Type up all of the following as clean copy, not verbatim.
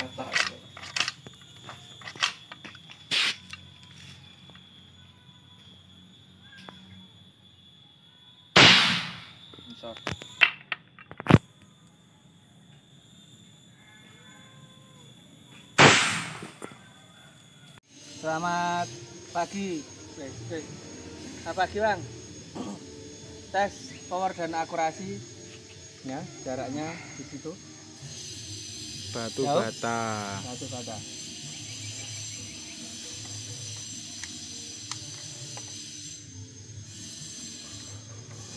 Selamat pagi. Selamat pagi, Bang. Tes power dan akurasi. Ya, jaraknya di situ. Batu bata. Batu bata.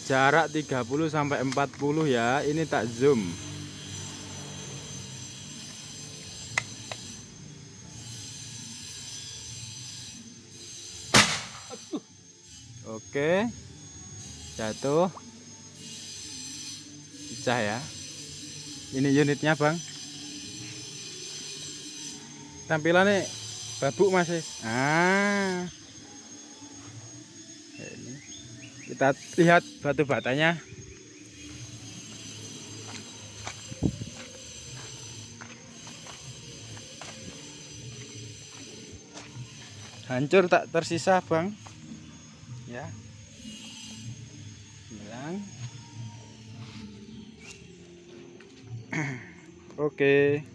Jarak 30 sampai 40 ya. Ini tak zoom. Oke. Jatuh. Pecah ya. Ini unitnya, Bang. Tampilannya babuk masih. Ini. Kita lihat batu batanya. Hancur tak tersisa, Bang. Ya. Bilang. Oke.